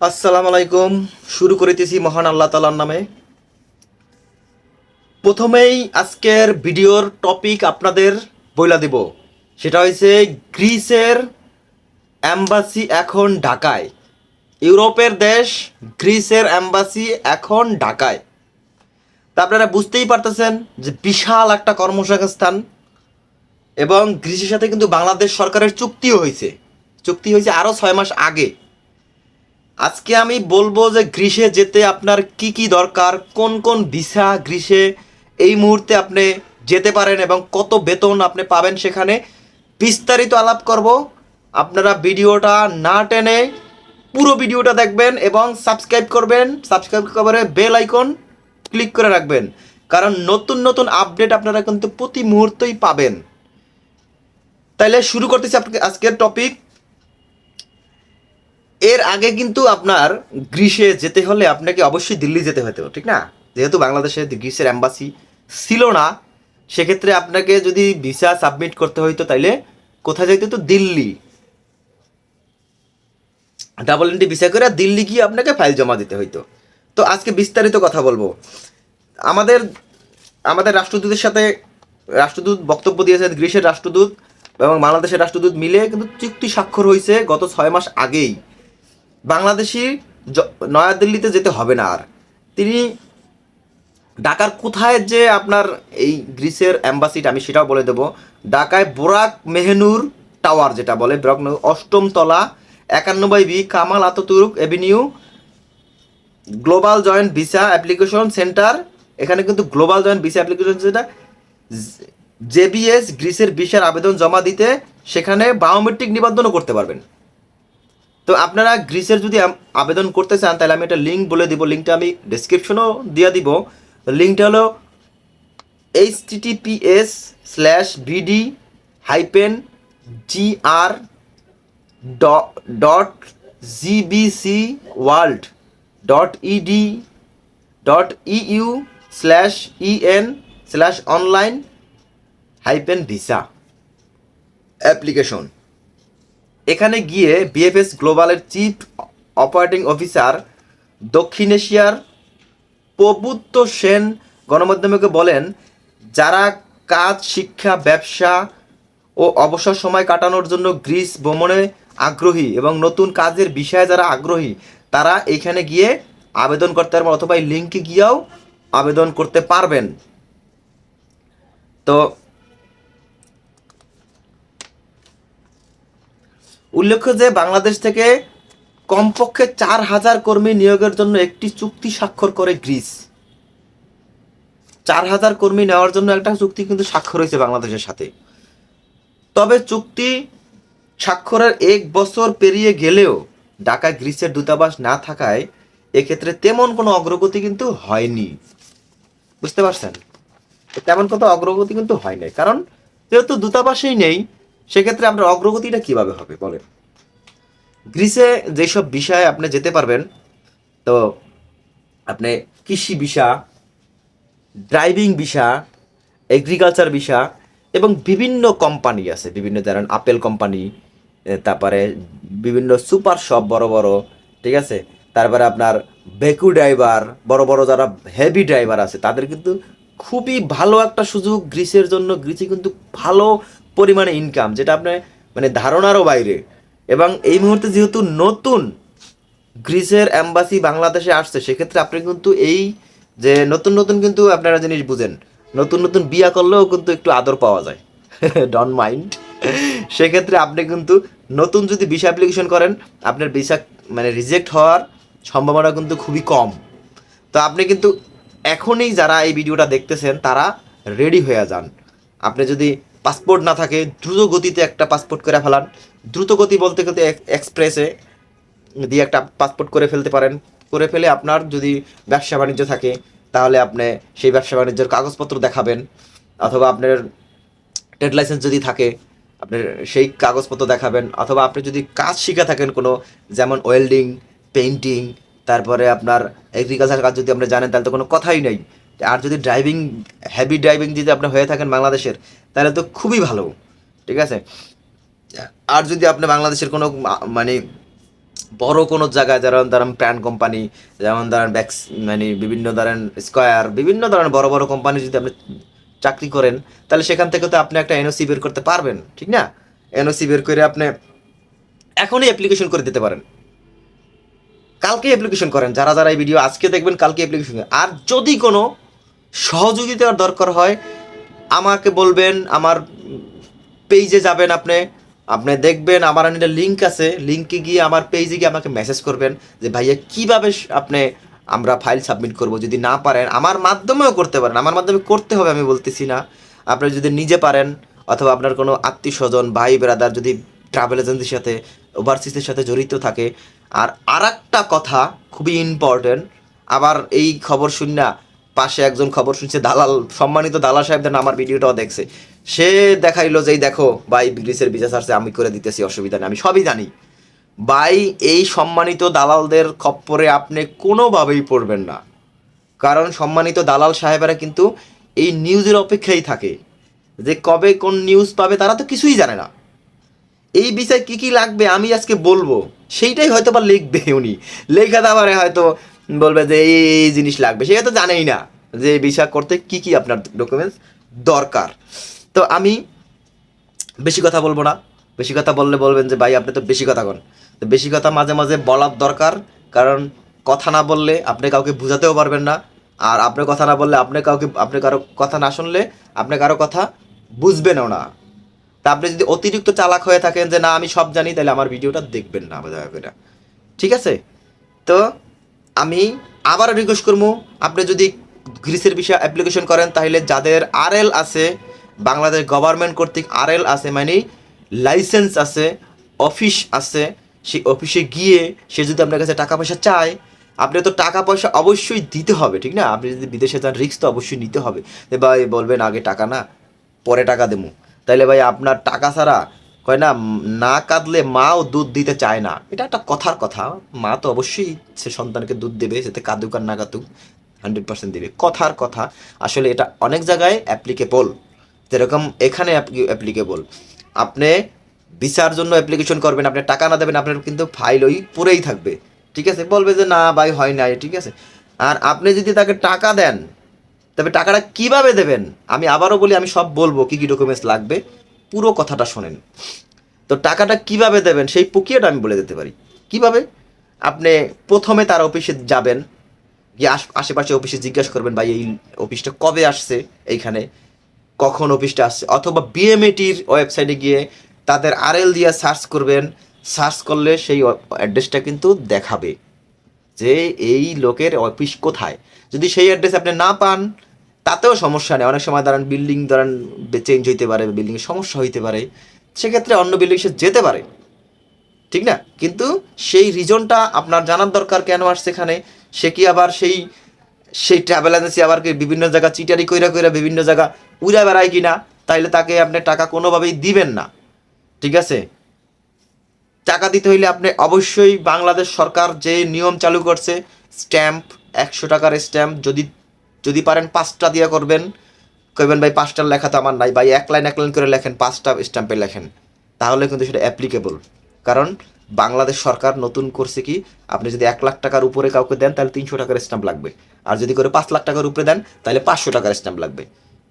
আসসালামু আলাইকুম। শুরু করিতেছি মহান আল্লাহ তাআলার নামে। প্রথমেই আজকের ভিডিওর টপিক আপনাদের বইলা দিব, সেটা হয়েছে গ্রিসের অ্যাম্বাসি এখন ঢাকায়। ইউরোপের দেশ গ্রিসের অ্যাম্বাসি এখন ঢাকায়। তা আপনারা বুঝতেই পারতেছেন যে বিশাল একটা কর্মসংস্থান, এবং গ্রিসের সাথে কিন্তু বাংলাদেশ সরকারের চুক্তি হয়েছে আরও 6 মাস আগে। আজকে আমি বলবো যে গ্রীষ্মে যেতে আপনার কি কি দরকার, কোন কোন ভিসা গ্রীষ্মে এই মুহূর্তে আপনি যেতে পারেন এবং কত বেতন আপনি পাবেন সেখানে বিস্তারিত আলাপ করব। আপনারা ভিডিওটা না টেনে পুরো ভিডিওটা দেখবেন এবং সাবস্ক্রাইব করে বেল আইকন ক্লিক করে রাখবেন, কারণ নতুন নতুন আপডেট আপনারা কিন্তু প্রতি মুহূর্তেই পাবেন। তাইলে শুরু করতেছি আজকের টপিক। এর আগে কিন্তু আপনার গ্রিসে যেতে হলে আপনাকে অবশ্যই দিল্লি যেতে হতো, ঠিক না? যেহেতু বাংলাদেশে গ্রিসের অ্যাম্বাসি ছিল না, সেক্ষেত্রে আপনাকে যদি ভিসা সাবমিট করতে হইতো তাইলে কোথায় যাইতে হতো? দিল্লি। ডাবল এন্ট্রি ভিসা করে দিল্লি গিয়ে আপনাকে ফাইল জমা দিতে হইতো। তো আজকে বিস্তারিত কথা বলবো। আমাদের আমাদের রাষ্ট্রদূত বক্তব্য দিয়েছেন। গ্রিসের রাষ্ট্রদূত এবং বাংলাদেশের রাষ্ট্রদূত মিলে কিন্তু চুক্তি স্বাক্ষর হয়েছে গত 6 মাস আগেই। বাংলাদেশি নয়াদিল্লিতে যেতে হবে না আর। তিনি ঢাকার কোথায় যে আপনার এই গ্রিসের অ্যাম্বাসিটা, আমি সেটাও বলে দেবো। ঢাকায় বোরাক মেহনুর টাওয়ার, যেটা বলে বোরাক মেহনুর, 8ম তলা, 91B Kamal Ataturk Avenue, global joint visa application centre. এখানে কিন্তু গ্লোবাল জয়েন্ট ভিসা অ্যাপ্লিকেশন যেটা জেবিএস গ্রিসের ভিসার আবেদন জমা দিতে সেখানে বায়োমেট্রিক নিবন্ধনও করতে পারবেন। তো আপনারা গ্রিসের যদি আবেদন করতে চান তাহলে আমি একটা লিঙ্ক বলে দিব, লিঙ্কটা আমি ডিসক্রিপশনেও দিয়ে দিব। লিঙ্কটা হলো https://bd-gbcworld.ed.eu/en/online-visa অ্যাপ্লিকেশন। এখানে গিয়ে বিএফএস গ্লোবালের চিফ অপারেটিং অফিসার দক্ষিণ এশিয়ার প্রবুত্ত সেন গণমাধ্যমকে বলেন, যারা কাজ, শিক্ষা, ব্যবসা ও অবসর সময় কাটানোর জন্য গ্রিস ভ্রমণে আগ্রহী এবং নতুন কাজের বিষয়ে যারা আগ্রহী, তারা এখানে গিয়ে আবেদন করতে পারবেন, অথবা এই লিঙ্কে গিয়েও আবেদন করতে পারবেন। তো উল্লেখ্য যে বাংলাদেশ থেকে কমপক্ষে 4,000 কর্মী নিয়োগের জন্য একটি চুক্তি স্বাক্ষর করে গ্রিস। 4,000 কর্মী নেওয়ার জন্য একটা চুক্তি কিন্তু স্বাক্ষর হয়েছে বাংলাদেশের সাথে। তবে চুক্তি স্বাক্ষরের 1 বছর পেরিয়ে গেলেও ঢাকায় গ্রিসের দূতাবাস না থাকায় এক্ষেত্রে তেমন কোনো অগ্রগতি কিন্তু হয়নি। বুঝতে পারছেন? তেমন কোনো অগ্রগতি কিন্তু হয় নাই, কারণ যেহেতু দূতাবাসই নেই, সেক্ষেত্রে আপনার অগ্রগতিটা কিভাবে হবে বলেন? গ্রিসে যেসব বিষয়ে আপনি যেতে পারবেন, তো আপনি কৃষি visa, driving visa, agriculture visa, এবং বিভিন্ন কোম্পানি আছে, বিভিন্ন ধরেন আপেল কোম্পানি, তারপরে বিভিন্ন সুপার শপ বড় বড়, ঠিক আছে, তারপরে আপনার বেকু ড্রাইভার, বড় বড় যারা হেভি ড্রাইভার আছে, তাদের কিন্তু খুবই ভালো একটা সুযোগ গ্রিসের জন্য। গ্রিসে কিন্তু ভালো পরিমাণে ইনকাম, যেটা আপনার মানে ধারণারও বাইরে। এবং এই মুহূর্তে যেহেতু নতুন গ্রিসের অ্যাম্বাসি বাংলাদেশে আসছে, সেক্ষেত্রে আপনি কিন্তু এই যে নতুন নতুন কিন্তু আপনারা জিনিস বুঝেন, নতুন নতুন বিয়া করলেও কিন্তু একটু আদর পাওয়া যায়। Don't mind. সেক্ষেত্রে আপনি কিন্তু নতুন যদি ভিসা অ্যাপ্লিকেশন করেন, আপনার ভিসা মানে রিজেক্ট হওয়ার সম্ভাবনা কিন্তু খুবই কম। তো আপনি কিন্তু এখনই যারা এই ভিডিওটা দেখতেছেন তারা রেডি হয়ে যান। আপনি যদি পাসপোর্ট না থাকে, দ্রুত গতিতে একটা পাসপোর্ট করে ফেলান। দ্রুত গতি বলতে কিন্তু এক্সপ্রেসে দিয়ে একটা পাসপোর্ট করে ফেলতে পারেন। করে ফেলে আপনার যদি ব্যবসা বাণিজ্য থাকে, তাহলে আপনি সেই ব্যবসা বাণিজ্যের কাগজপত্র দেখাবেন, অথবা আপনার ট্রেড লাইসেন্স যদি থাকে আপনার সেই কাগজপত্র দেখাবেন, অথবা আপনি যদি কাজ শিখে থাকেন কোনো, যেমন ওয়েল্ডিং, পেইন্টিং, তারপরে আপনার এগ্রিকালচার কাজ যদি আপনি জানেন তাহলে তো কোনো কথাই নেই। আর যদি হেভি ড্রাইভিং যদি আপনি হয়ে থাকেন বাংলাদেশের, তাহলে তো খুবই ভালো, ঠিক আছে। আর যদি আপনি বাংলাদেশের কোনো মানে বড় কোনো জায়গায় যেমন ধরেন প্রাণ কোম্পানি, যেমন ধরেন ব্যাক্স, মানে বিভিন্ন ধরেন স্কয়ার, বিভিন্ন ধরনের বড় বড় কোম্পানি যদি আপনি চাকরি করেন, তাহলে সেখান থেকে তো আপনি একটা এনওসি বের করতে পারবেন, ঠিক না? এনওসি বের করে আপনি এখনই অ্যাপ্লিকেশন করে দিতে পারেন, কালকে অ্যাপ্লিকেশন করেন। যারা যারা এই ভিডিও আজকে দেখবেন কালকে অ্যাপ্লিকেশন করেন। আর যদি কোনো সহযোগিতার দরকার হয় আমাকে বলবেন, আমার পেজে যাবেন, আপনি আপনি দেখবেন আমার একটা লিঙ্ক আছে, লিঙ্কে গিয়ে আমার পেজে গিয়ে আমাকে মেসেজ করবেন যে ভাইয়া কীভাবে আপনি আমরা ফাইল সাবমিট করব। যদি না পারেন আমার মাধ্যমেও করতে পারেন, আমার মাধ্যমে করতে হবে আমি বলতেছি না, আপনি যদি নিজে পারেন অথবা আপনার কোনো আত্মীয় স্বজন ভাই ব্রাদার যদি ট্রাভেল এজেন্সির সাথে ওভারসিজের সাথে জড়িত থাকে। আর একটা কথা খুবই ইম্পর্টেন্ট, আবার এই খবর শুন না পাশে একজন খবর শুনছে, দালাল, সম্মানিত দালাল সাহেবদের আমার ভিডিওটাও দেখছে, সে দেখাইলো যে এই দেখো ভাই গ্রিসের ভিসা ছাড়ছে, আমি করে দিতেছি, অসুবিধা নেই, আমি সবই জানি। ভাই এই সম্মানিত দালালদের খপ্পরে আপনি কোনোভাবেই পড়বেন না, কারণ সম্মানিত দালাল সাহেবেরা কিন্তু এই নিউজের অপেক্ষায় থাকে যে কবে কোন নিউজ পাবে, তারা তো কিছুই জানে না। এই বিষয়ে কী কী লাগবে আমি আজকে বলবো, সেইটাই হয়তো বা লিখবে উনি, লেখা দেওয়ারে হয়তো বলবে যে এই জিনিস লাগবে, সে হয়তো জানেই না যে ভিসা করতে কী কী আপনার ডকুমেন্টস দরকার। তো আমি বেশি কথা বলবো না, বেশি কথা বললে বলবেন যে ভাই আপনি তো বেশি কথা কন। তো বেশি কথা মাঝে মাঝে বলার দরকার, কারণ কথা না বললে আপনি কাউকে বুঝাতেও পারবেন না, আর আপনার কথা না বললে আপনি কারো কথা না শুনলে আপনি কারো কথা বুঝবেনও না। তা আপনি যদি অতিরিক্ত চালাক হয়ে থাকেন যে না আমি সব জানি, তাহলে আমার ভিডিওটা দেখবেন না দয়া করে, ঠিক আছে? তো আমি আবারও রিকোয়েস্ট করবো, আপনি যদি গ্রিসের বিষয়ে অ্যাপ্লিকেশন করেন তাহলে যাদের আরএল আছে, বাংলাদেশ গভর্নমেন্ট কর্তৃক আরএল আছে, মানে লাইসেন্স আছে, অফিস আছে, সেই অফিসে গিয়ে সে যদি আপনার কাছে টাকা পয়সা চায়, আপনি তো টাকা পয়সা অবশ্যই দিতে হবে, ঠিক না? আপনি যদি বিদেশে যান রিস্ক তো অবশ্যই নিতে হবে। ভাই বলবেন আগে টাকা না পরে টাকা দেবো, তাইলে ভাই আপনার টাকা ছাড়া কয় না, না কাঁদলে মাও দুধ দিতে চায় না, এটা একটা কথার কথা। মা তো অবশ্যই সে সন্তানকে দুধ দেবে, সেতে কাঁদুক আর না কাঁদুক 100% দেবে, কথার কথা। আসলে এটা অনেক জায়গায় অ্যাপ্লিকেবল, যেরকম এখানে অ্যাপ্লিকেবল। আপনি ভিসার জন্য অ্যাপ্লিকেশন করবেন, আপনি টাকা না দেবেন, আপনার কিন্তু ফাইল ওই পড়েই থাকবে, ঠিক আছে? বলবে যে না ভাই হয় নাই, ঠিক আছে? আর আপনি যদি তাকে টাকা দেন, তবে টাকাটা কিভাবে দেবেন আমি আবারও বলি, আমি সব বলবো কী কী ডকুমেন্টস লাগবে, পুরো কথাটা শোনেন। তো টাকাটা কিভাবে দেবেন সেই প্রক্রিয়াটা আমি বলে দিতে পারি। কিভাবে? আপনি প্রথমে তার অফিসে যাবেন, গিয়ে আশেপাশে অফিসে জিজ্ঞাসা করবেন ভাই এই অফিসটা কবে আসছে, এইখানে কখন অফিসটা আসছে, অথবা বিএমএটির ওয়েবসাইটে গিয়ে তাদের আরএল দিয়ে সার্চ করবেন। সার্চ করলে সেই অ্যাড্রেসটা কিন্তু দেখাবে যে এই লোকের অফিস কোথায়। যদি সেই অ্যাড্রেস আপনি না পান তাতেও সমস্যা নেই, অনেক সময় ধরেন বিল্ডিং ধরেন চেঞ্জ হইতে পারে, বিল্ডিংয়ের সমস্যা হইতে পারে, সেক্ষেত্রে অন্য বিল্ডিং সে যেতে পারে, ঠিক না? কিন্তু সেই রিজনটা আপনার জানার দরকার, কেন আসছে এখানে, সে কি আবার সেই সেই ট্রাভেল এজেন্সি আবার কি বিভিন্ন জায়গা চিটারি কইরা কইরা বিভিন্ন জায়গা উড়ে বেড়ায় কিনা, তাইলে তাকে আপনি টাকা কোনোভাবেই দিবেন না, ঠিক আছে? টাকা দিতে হইলে আপনি অবশ্যই বাংলাদেশ সরকার যে নিয়ম চালু করছে, স্ট্যাম্প 100 টাকার স্ট্যাম্প, যদি যদি পারেন 5টা দিয়ে করবেন, কইবেন ভাই 5টার লেখা তো আমার নাই, ভাই এক লাইন করে লেখেন, 5টা স্ট্যাম্পে লেখেন, তাহলে কিন্তু সেটা অ্যাপ্লিকেবল। কারণ বাংলাদেশ সরকার নতুন করছে কি, আপনি যদি 1 লাখ টাকার উপরে কাউকে দেন তাহলে 300 টাকার স্ট্যাম্প লাগবে, আর যদি করে 5 লাখ টাকার উপরে দেন তাহলে 500 টাকার স্ট্যাম্প লাগবে,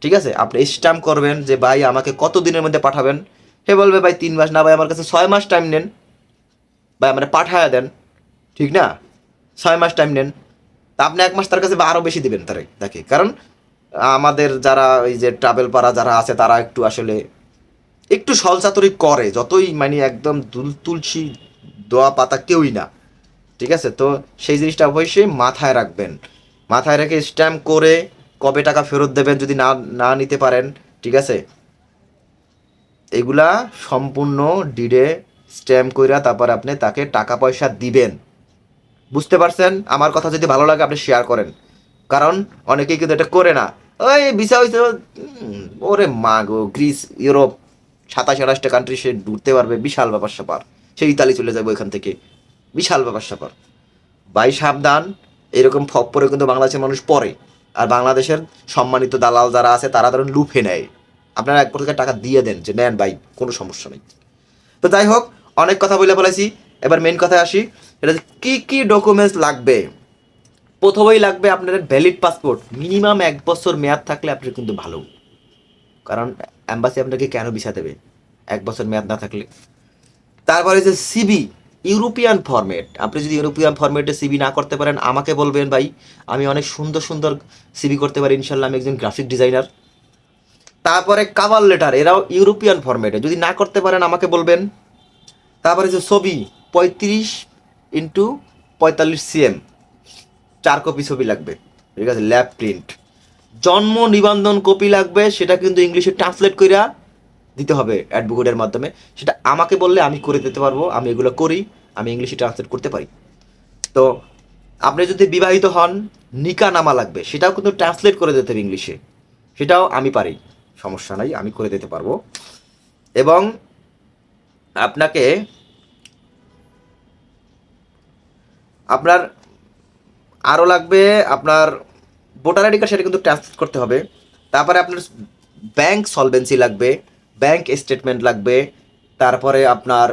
ঠিক আছে? আপনি স্ট্যাম্প করবেন যে ভাই আমাকে কত দিনের মধ্যে পাঠাবেন, সে বলবে ভাই 3 মাস, না ভাই আমার কাছে 6 মাস টাইম নেন, ভাই আমার পাঠায়া দেন, ঠিক না? 6 মাস টাইম নেন, তা আপনি 1 মাস তার কাছে বা আরও বেশি দেবেন তাকে, কারণ আমাদের যারা ওই যে ট্রাভেল পাড়া যারা আছে তারা একটু আসলে একটু ছলচাতুরি করে, যতই মানে একদম তুলসী দোয়া পাতা কেউই না, ঠিক আছে? তো সেই জিনিসটা অবশ্যই মাথায় রাখবেন, মাথায় রেখে স্ট্যাম্প করে কবে টাকা ফেরত দেবেন যদি না না নিতে পারেন, ঠিক আছে? এগুলা সম্পূর্ণ ডিডে স্ট্যাম্প কইরা তারপর আপনি তাকে টাকা পয়সা দিবেন। বুঝতে পারছেন? আমার কথা যদি ভালো লাগে আপনি শেয়ার করেন, কারণ অনেকেই কিন্তু এটা করে না। ওই ভিসা হয়েছে, ওরে মা গো, গ্রিস ইউরোপ 27-28টা কান্ট্রি সে ঘুরতে পারবে, বিশাল ব্যাপার স্যাপার, সে ইতালি চলে যাবে ওইখান থেকে, বিশাল ব্যাপার স্যাপার। ভাই সাবধান, এরকম ফক পরে কিন্তু বাংলাদেশের মানুষ পড়ে, আর বাংলাদেশের সম্মানিত দালাল যারা আছে তারা ধরুন লুফে নেয়। আপনারা এক প্রকার টাকা দিয়ে দেন যে নেন ভাই, কোনো সমস্যা নেই। তো যাই হোক, অনেক কথা বলে ফেলেছি, এবার মেন কথায় আসি, এটা কি কি ডকুমেন্টস লাগবে। প্রথমেই লাগবে আপনার ভ্যালিড পাসপোর্ট, মিনিমাম 1 বছর মেয়াদ থাকলে আপনার কিন্তু ভালো, কারণ অ্যাম্বাসি আপনাকে কেন ভিসা দেবে 1 বছর মেয়াদ না থাকলে। তারপরে যে সিবি, ইউরোপিয়ান ফরম্যাট। আপনি যদি ইউরোপিয়ান ফরম্যাটে সিবি না করতে পারেন আমাকে বলবেন, ভাই আমি অনেক সুন্দর সুন্দর সিবি করতে পারি ইনশাল্লাহ, আমি একজন গ্রাফিক ডিজাইনার। তারপরে কাভার লেটার, এরাও ইউরোপিয়ান ফরম্যাটে, যদি না করতে পারেন আমাকে বলবেন। তারপরে যে ছবি 35x45 cm, 4 কপি ছবি লাগবে, ঠিক আছে, ল্যাব প্রিন্ট। জন্ম নিবন্ধন কপি লাগবে, সেটা কিন্তু ইংলিশে ট্রান্সলেট কইরা দিতে হবে অ্যাডভোকেটের মাধ্যমে, সেটা আমাকে বললে আমি করে দিতে পারবো, আমি এগুলো করি, আমি ইংলিশে ট্রান্সলেট করতে পারি। তো আপনি যদি বিবাহিত হন, নিকা নামা লাগবে, সেটাও কিন্তু ট্রান্সলেট করে দিতে হবে ইংলিশে, সেটাও আমি পারি, সমস্যা নাই, আমি করে দিতে পারবো। এবং আপনাকে আপনার আরও লাগবে আপনার ভোটার আইডি কার্ড, সেটা কিন্তু ট্রান্সলেট করতে হবে। তারপরে আপনার ব্যাংক সলভেন্সি লাগবে, ব্যাংক স্টেটমেন্ট লাগবে। তারপরে আপনার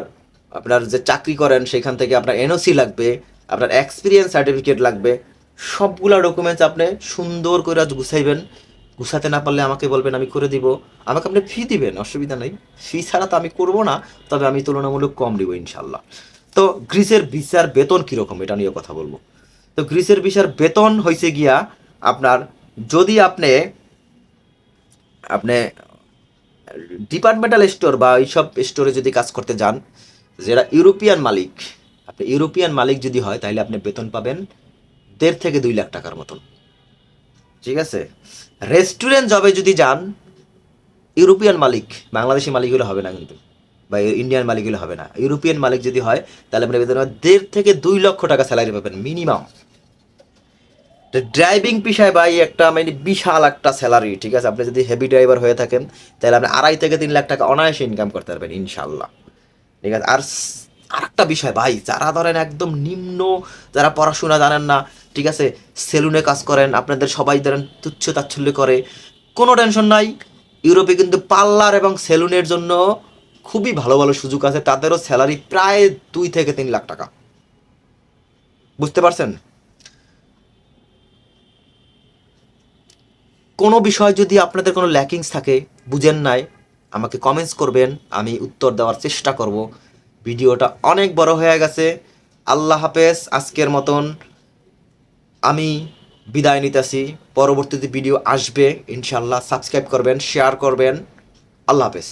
আপনার যে চাকরি করেন সেখান থেকে আপনার এনওসি লাগবে, আপনার এক্সপিরিয়েন্স সার্টিফিকেট লাগবে। সবগুলা ডকুমেন্টস আপনি সুন্দর করে গুছাইবেন। গুছাতে না পারলে আমাকে বলবেন, আমি করে দিব। আমাকে আপনি ফি দিবেন, অসুবিধা নেই, ফি ছাড়া তো আমি করবো না, তবে আমি তুলনামূলক কম দিব ইনশাল্লাহ। তো গ্রিসের ভিসার বেতন কীরকম এটা নিয়ে কথা বলবো। তো গ্রিসের ভিসার বেতন হয়েছে গিয়া আপনার, যদি আপনি আপনি ডিপার্টমেন্টাল স্টোর বা এইসব স্টোরে যদি কাজ করতে যান, যেটা ইউরোপিয়ান মালিক, আপনি ইউরোপিয়ান মালিক যদি হয় তাহলে আপনি বেতন পাবেন 1.5 থেকে 2 লাখ টাকার মতন, ঠিক আছে। রেস্টুরেন্ট জবে যদি যান, ইউরোপিয়ান মালিক, বাংলাদেশি মালিক হলে হবে না কিন্তু, বা ইন্ডিয়ান মালিক হলে হবে না, ইউরোপিয়ান মালিক যদি হয় তাহলে আপনি বেতন 1.5 থেকে 2 লক্ষ টাকা স্যালারি পাবেন মিনিমাম। ড্রাইভিং পেশায় ভাই একটা মানে বিশাল একটা স্যালারি, ঠিক আছে। আপনি যদি হেভি ড্রাইভার হয়ে থাকেন তাহলে আপনি 2.5 থেকে 3 লাখ টাকা অনায়াসে ইনকাম করতে পারবেন ইনশাল্লাহ, ঠিক আছে। আর একটা বিষয় ভাই, যারা ধরেন একদম নিম্ন, যারা পড়াশোনা জানেন না, ঠিক আছে, সেলুনে কাজ করেন, আপনাদের সবাই ধরেন তুচ্ছ তাচ্ছল্য করে, কোনো টেনশন নাই। ইউরোপে কিন্তু পার্লার এবং সেলুনের জন্য খুবই ভালো ভালো সুযোগ আছে, তাদেরও স্যালারি প্রায় 2 থেকে 3 লাখ টাকা, বুঝতে পারছেন। কোনো বিষয় যদি আপনাদের কোনো ল্যাকিংস থাকে, বুঝেন নাই, আমাকে কমেন্টস করবেন, আমি উত্তর দেওয়ার চেষ্টা করব। ভিডিওটা অনেক বড় হয়ে গেছে। আল্লাহ হাফেজ, আজকের মতন আমি বিদায় নিতেছি। পরবর্তীতে ভিডিও আসবে ইনশাল্লাহ, সাবস্ক্রাইব করবেন, শেয়ার করবেন। আল্লাহ হাফেজ।